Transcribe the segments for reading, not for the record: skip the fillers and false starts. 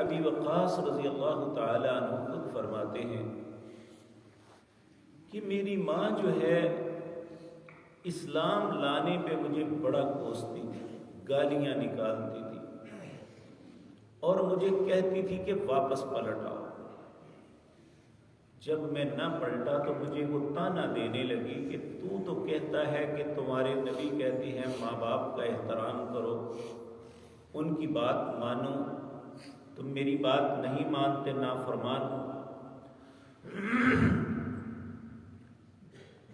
ابی وقاص رضی اللہ تعالی عنہ خود فرماتے ہیں کہ میری ماں جو ہے اسلام لانے پہ مجھے بڑا کوستی تھی، گالیاں نکالتی تھی اور مجھے کہتی تھی کہ واپس پلٹ آؤ۔ جب میں نہ پلٹا تو مجھے وہ طعنہ دینے لگی کہ تو کہتا ہے کہ تمہارے نبی کہتے ہیں ماں باپ کا احترام کرو، ان کی بات مانو، تم میری بات نہیں مانتے، نافرمان ہو۔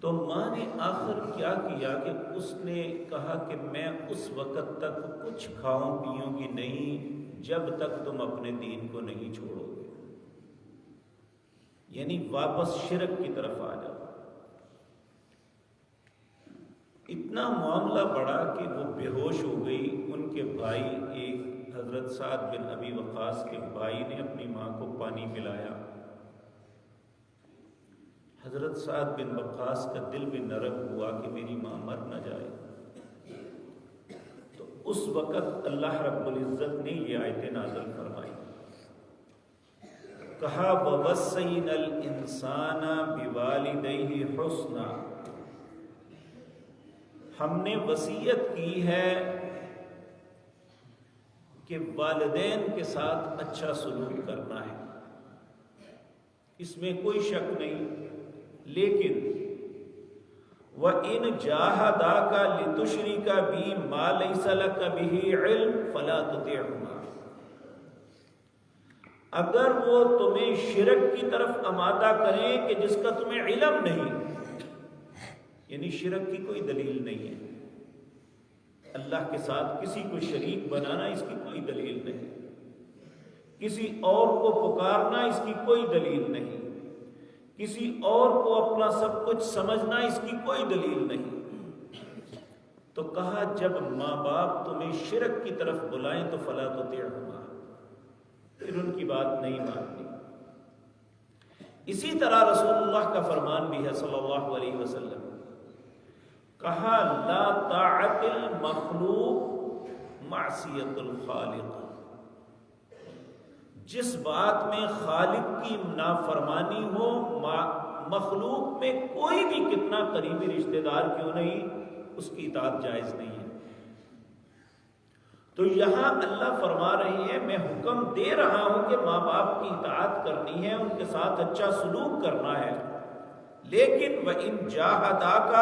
تو ماں نے آخر کیا کیا کہ اس نے کہا کہ میں اس وقت تک کچھ کھاؤں پیوں گی نہیں جب تک تم اپنے دین کو نہیں چھوڑو گے، یعنی واپس شرک کی طرف آ جاؤ۔ اتنا معاملہ بڑا کہ وہ بے ہوش ہو گئی۔ ان کے بھائی، ایک حضرت سعد بن ابی وقاص کے بھائی نے اپنی ماں کو پانی پلایا۔ حضرت سعد بن وقاص کا دل بھی نرم ہوا کہ میری ماں مر نہ جائے۔ تو اس وقت اللہ رب العزت نے یہ آیتیں نازل فرمائی، کہا وَوَصَّيْنَا الْإِنسَانَ بِوَالِدَيْهِ حُسْنًا، ہم نے وصیت کی ہے کہ والدین کے ساتھ اچھا سلوک کرنا ہے، اس میں کوئی شک نہیں۔ لیکن وَإِنْ جَاهَدَاكَ لِتُشْرِكَ بِي مَا لَيْسَ لَكَ بِهِ عِلْمٌ فَلَا تُطِعْهُمَا، اگر وہ تمہیں شرک کی طرف آمادہ کریں کہ جس کا تمہیں علم نہیں، یعنی شرک کی کوئی دلیل نہیں ہے، اللہ کے ساتھ کسی کو شریک بنانا اس کی کوئی دلیل نہیں، کسی اور کو پکارنا اس کی کوئی دلیل نہیں، کسی اور کو اپنا سب کچھ سمجھنا اس کی کوئی دلیل نہیں۔ تو کہا جب ماں باپ تمہیں شرک کی طرف بلائیں تو فلا تطیعہما، پھر ان کی بات نہیں ماننی۔ اسی طرح رسول اللہ کا فرمان بھی ہے صلی اللہ علیہ وسلم، کہا لا طاعت المخلوق معصیت الخالق، جس بات میں خالق کی نافرمانی ہو، مخلوق میں کوئی بھی کتنا قریبی رشتہ دار کیوں نہیں، اس کی اطاعت جائز نہیں ہے۔ تو یہاں اللہ فرما رہے ہیں میں حکم دے رہا ہوں کہ ماں باپ کی اطاعت کرنی ہے، ان کے ساتھ اچھا سلوک کرنا ہے، لیکن وَإِنْ جَاهَدَاكَ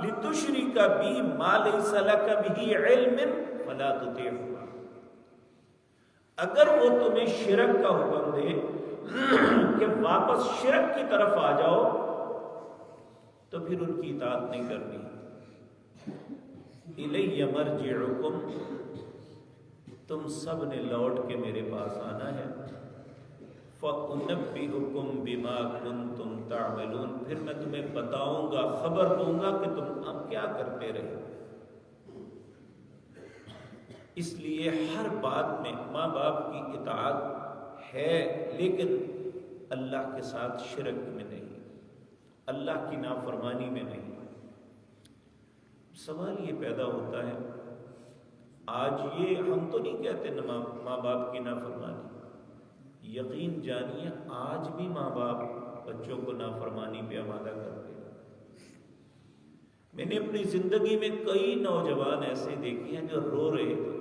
لِتُشْرِكَ بِي مَا لَيْسَ لَكَ بِهِ عِلْمٌ فَلَا تُطِعْهُمَا، اگر وہ تمہیں شرک کا حکم دے کہ واپس شرک کی طرف آ جاؤ تو پھر ان کی اطاعت نہیں کرنی۔ اِلَيَّ مَرْجِعُكُمْ، تم سب نے لوٹ کے میرے پاس آنا ہے، فَأُنَبِّئُكُمْ بِمَا كُنْتُمْ تَعْمَلُونَ، پھر میں تمہیں بتاؤں گا، خبر دوں گا کہ تم اب کیا کرتے رہے۔ اس لیے ہر بات میں ماں باپ کی اطاعت ہے، لیکن اللہ کے ساتھ شرک میں نہیں، اللہ کی نافرمانی میں نہیں۔ سوال یہ پیدا ہوتا ہے، آج یہ ہم تو نہیں کہتے ماں باپ کی نافرمانی، یقین جانیے آج بھی ماں باپ بچوں کو نافرمانی پہ آمادہ کرتے ہیں۔ میں نے اپنی زندگی میں کئی نوجوان ایسے دیکھے ہیں جو رو رہے تھے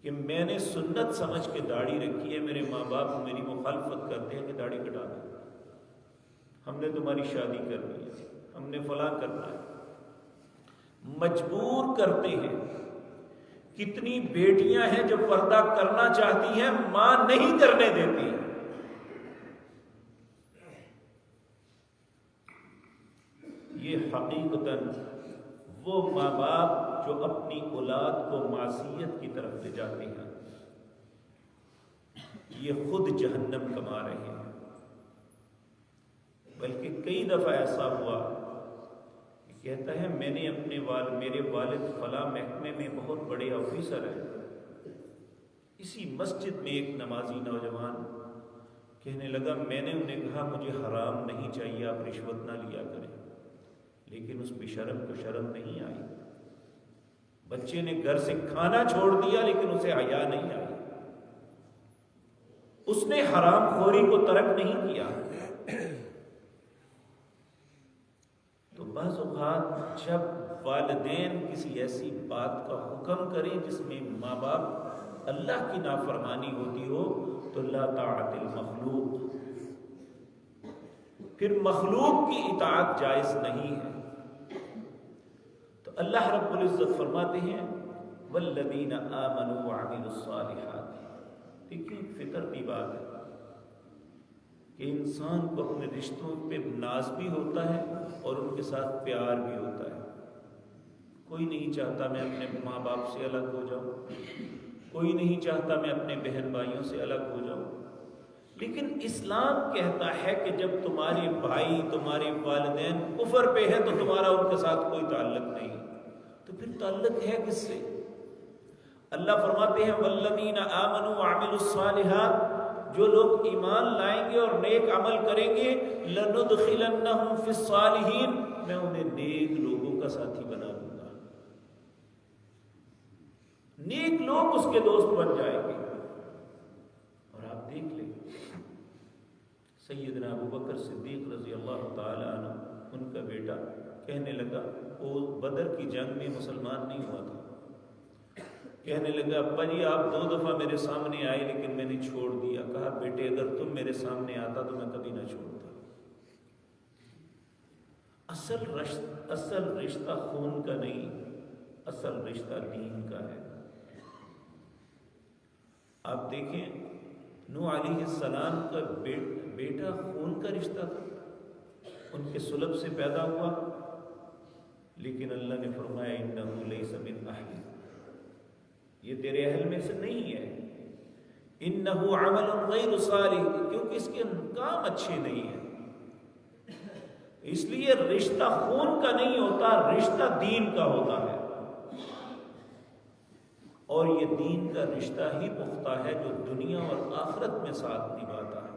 کہ میں نے سنت سمجھ کے داڑھی رکھی ہے، میرے ماں باپ میری مخالفت کرتے ہیں کہ داڑھی کٹا دیں، ہم نے تمہاری شادی کرنی ہے، ہم نے فلاں کرنا ہے، مجبور کرتے ہیں۔ کتنی بیٹیاں ہیں جو پردہ کرنا چاہتی ہیں، ماں نہیں کرنے دیتی۔ یہ حقیقتاً وہ ماں باپ جو اپنی اولاد کو معصیت کی طرف لے جاتے ہیں، یہ خود جہنم کما رہے ہیں۔ بلکہ کئی دفعہ ایسا ہوا کہ کہتا ہے میں نے میرے والد فلاں محکمے میں بہت بڑے آفیسر ہیں، اسی مسجد میں ایک نمازی نوجوان کہنے لگا میں نے انہیں کہا مجھے حرام نہیں چاہیے، آپ رشوت نہ لیا کریں، لیکن اس بے شرم کو شرم نہیں آئی۔ بچے نے گھر سے کھانا چھوڑ دیا لیکن اسے حیا نہیں آئی۔ اس نے حرام خوری کو ترک نہیں کیا. تو بعض اوقات جب والدین کسی ایسی بات کا حکم کریں جس میں ماں باپ اللہ کی نافرمانی ہوتی ہو تو لا طاعت المخلوق، پھر مخلوق کی اطاعت جائز نہیں ہے. تو اللہ رب العزت فرماتے ہیں والذین آمنوا وعملوا الصالحات. دیکھیں فطرتی بات ہے کہ انسان کو اپنے رشتوں پہ ناز بھی ہوتا ہے اور ان کے ساتھ پیار بھی ہوتا ہے. کوئی نہیں چاہتا میں اپنے ماں باپ سے الگ ہو جاؤں، کوئی نہیں چاہتا میں اپنے بہن بھائیوں سے الگ ہو جاؤں. لیکن اسلام کہتا ہے کہ جب تمہارے بھائی تمہارے والدین کفر پہ ہیں تو تمہارا ان کے ساتھ کوئی تعلق نہیں. تو پھر تعلق ہے کس سے؟ اللہ فرماتے ہیں والذین آمنوا وعملوا الصالحات، جو لوگ ایمان لائیں گے اور نیک عمل کریں گے لندخلنہم فی الصالحین، میں انہیں نیک لوگوں کا ساتھی بنا دوں گا. نیک لوگ اس کے دوست بن جائیں گے. اور آپ دیکھ لیں سیدنا ابو بکر صدیق رضی اللہ تعالی عنہ، ان کا بیٹا کہنے لگا، وہ بدر کی جنگ میں مسلمان نہیں ہوا تھا، کہنے لگا ابا جی آپ 2 دفعہ میرے سامنے آئے لیکن میں نے چھوڑ دیا. کہا بیٹے اگر تم میرے سامنے آتا تو میں کبھی نہ چھوڑتا. اصل رشتہ خون کا نہیں، اصل رشتہ دین کا ہے. آپ دیکھیں نوح علیہ السلام کا بیٹا خون کا رشتہ تھا، ان کے صلب سے پیدا ہوا، لیکن اللہ نے فرمایا انہ لیس من اہلک، یہ تیرے اہل میں سے نہیں ہے. انہ عمل غیر صالح، کیونکہ اس کے کام اچھے نہیں ہیں. اس لیے رشتہ خون کا نہیں ہوتا، رشتہ دین کا ہوتا ہے. اور یہ دین کا رشتہ ہی پختہ ہے جو دنیا اور آخرت میں ساتھ نبھاتا ہے.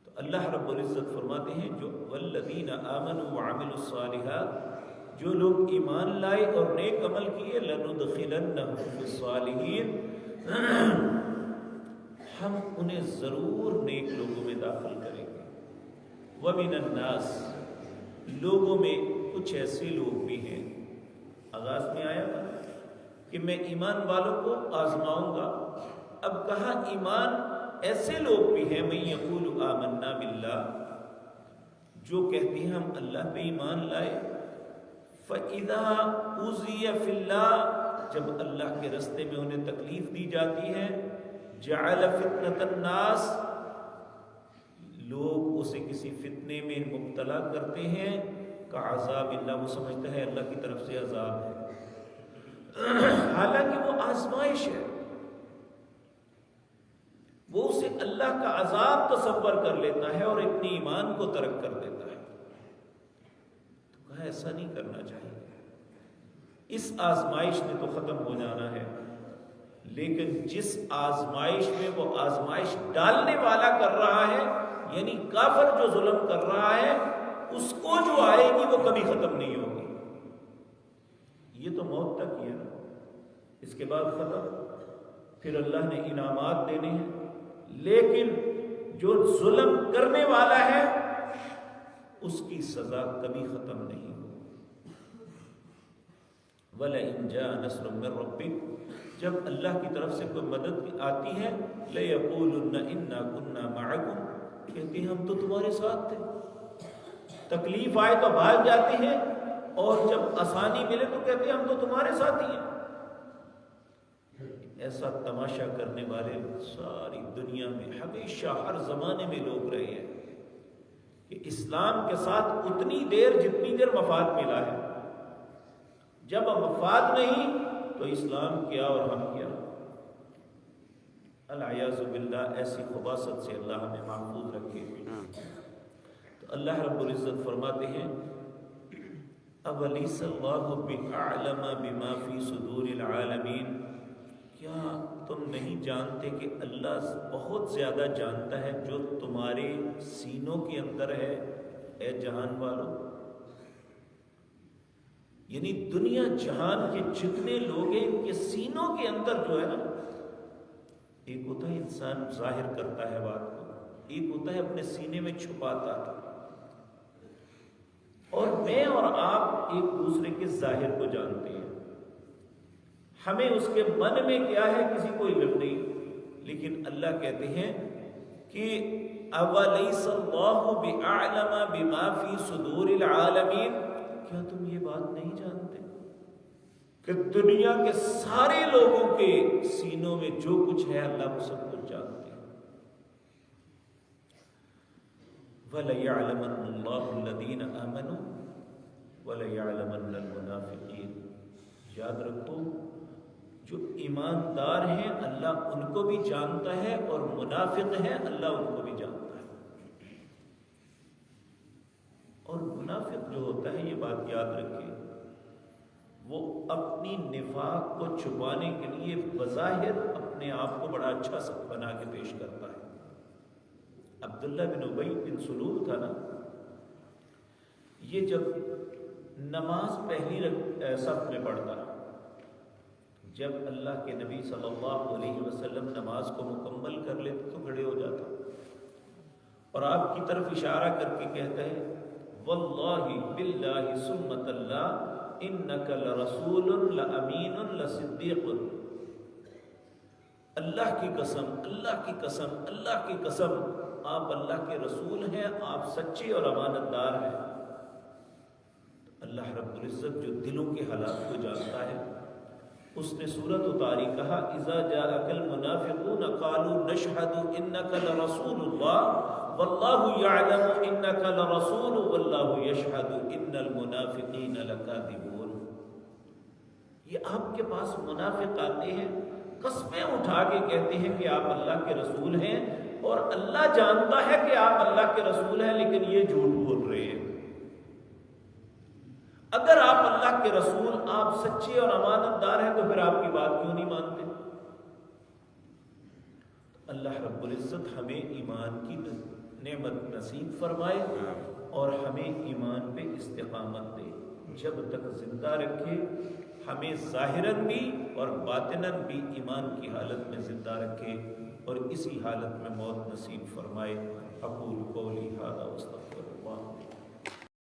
تو اللہ رب العزت فرماتے ہیں جو والذین آمنوا وعملوا الصالحات، جو لوگ ایمان لائے اور نیک عمل کیے لندخلنہم فی الصالحین، ہم انہیں ضرور نیک لوگوں میں داخل کریں گے. ومن الناس، لوگوں میں کچھ ایسے لوگ بھی ہیں. آغاز میں آیا تھا کہ میں ایمان والوں کو آزماؤں گا. اب کہا ایمان ایسے لوگ بھی ہیں من یقول آمنا باللہ، جو کہتے ہیں ہم اللہ پہ ایمان لائے. فَإِذَا أُوذِيَ فِي اللَّهِ، جب اللہ کے رستے میں انہیں تکلیف دی جاتی ہے، جَعَلَ فِتْنَةَ النَّاسِ، لوگ اسے کسی فتنے میں مبتلا کرتے ہیں، کعذاب اللہ، وہ سمجھتا ہے اللہ کی طرف سے عذاب ہے، حالانکہ وہ آزمائش ہے. وہ اسے اللہ کا عذاب تصور کر لیتا ہے اور اپنی ایمان کو ترک کر دیتا ہے. ایسا نہیں کرنا چاہیے. اس آزمائش نے تو ختم ہو جانا ہے، لیکن جس آزمائش میں وہ آزمائش ڈالنے والا کر رہا ہے، یعنی کافر جو ظلم کر رہا ہے، اس کو جو آئے گی وہ کبھی ختم نہیں ہوگی. یہ تو موت تک ہی ہے نا، اس کے بعد ختم، پھر اللہ نے انعامات دینے ہیں. لیکن جو ظلم کرنے والا ہے اس کی سزا کبھی ختم نہیں ہوگی. وَلَئِنْ جَاءَ نَصْرٌ مِّن رَّبِّكَ، جب اللہ کی طرف سے کوئی مدد آتی ہے، لَيَقُولُنَّ إِنَّا كُنَّا مَعَكُمْ، کہتے ہیں ہم تو تمہارے ساتھ تھے. تکلیف آئے تو بھاگ جاتے ہیں، اور جب آسانی ملے تو کہتے ہیں ہم تو تمہارے ساتھ ہی ہیں. ایسا تماشا کرنے والے ساری دنیا میں ہمیشہ ہر زمانے میں لوگ رہے ہیں کہ اسلام کے ساتھ اتنی دیر جتنی دیر مفاد ملا ہے. جب مفاد نہیں تو اسلام کیا اور ہم کیا. العیاذ باللہ، ایسی خباثت سے اللہ ہمیں محفوظ رکھے. تو اللہ رب العزت فرماتے ہیں اولیس اللہ بأعلم بما فی صدور العالمین، کیا تم نہیں جانتے کہ اللہ بہت زیادہ جانتا ہے جو تمہارے سینوں کے اندر ہے اے جہان والوں. یعنی دنیا جہان کے جتنے لوگ ہیں ان کے سینوں کے اندر جو ہے نا ایک ہوتا ہے انسان ظاہر کرتا ہے بات کو، ایک ہوتا ہے اپنے سینے میں چھپاتا ہے۔ اور میں اور آپ ایک دوسرے کے ظاہر کو جانتے ہیں، ہمیں اس کے من میں کیا ہے کسی کو علم نہیں، لیکن اللہ کہتے ہیں کہ اَوَلَيْسَ اللَّهُ بِأَعْلَمَ بِمَا فِي صُدُورِ الْعَالَمِينَ، کیا تم یہ بات نہیں جانتے کہ دنیا کے سارے لوگوں کے سینوں میں جو کچھ ہے اللہ وہ سب کچھ جانتے ہیں۔ وَلَيَعْلَمَنَّ اللَّهُ الَّذِينَ آمَنُوا وَلَيَعْلَمَنَّ الْمُنَافِقِينَ، یاد رکھو جو ایماندار ہیں اللہ ان کو بھی جانتا ہے، اور منافق ہیں اللہ ان کو بھی جانتا ہے۔ اور منافق جو ہوتا ہے، یہ بات یاد رکھیں، وہ اپنی نفاق کو چھپانے کے لیے بظاہر اپنے آپ کو بڑا اچھا بنا کے پیش کرتا ہے۔ عبداللہ بن ابی بن سلول تھا نا، یہ جب نماز پہلی صف میں پڑھتا، جب اللہ کے نبی صلی اللہ علیہ وسلم نماز کو مکمل کر لیتے تو کھڑے ہو جاتا اور آپ کی طرف اشارہ کر کے کہتا ہے واللہ باللہ ثم اللہ انک لرسول لامین لصدیق، اللہ کی قسم، اللہ کی قسم، اللہ کی قسم، آپ اللہ کے رسول ہیں، آپ سچے اور امانت دار ہیں۔ اللہ رب العزت جو دلوں کے حالات کو جانتا ہے، اس نے سورت اتاری، کہا اذا جاءک المنافقون قالوا نشهد انک لرسول اللہ واللہ یعلم انک لرسول واللہ یشهد ان المنافقین لکاذبون۔ یہ آپ کے پاس منافق آتے ہیں، قسمیں اٹھا کے کہتے ہیں کہ آپ اللہ کے رسول ہیں، اور اللہ جانتا ہے کہ آپ اللہ کے رسول ہیں، لیکن یہ جھوٹ بول رہے ہیں۔ اگر آپ اللہ کے رسول، آپ سچے اور امانت دار ہیں، تو پھر آپ کی بات کیوں نہیں مانتے؟ اللہ رب العزت ہمیں ایمان کی نعمت نصیب فرمائے اور ہمیں ایمان پہ استقامت دے، جب تک زندہ رکھے، ہمیں ظاہراً بھی اور باطناً بھی ایمان کی حالت میں زندہ رکھے، اور اسی حالت میں موت نصیب فرمائے۔ اقول قولی ھذا واستغفر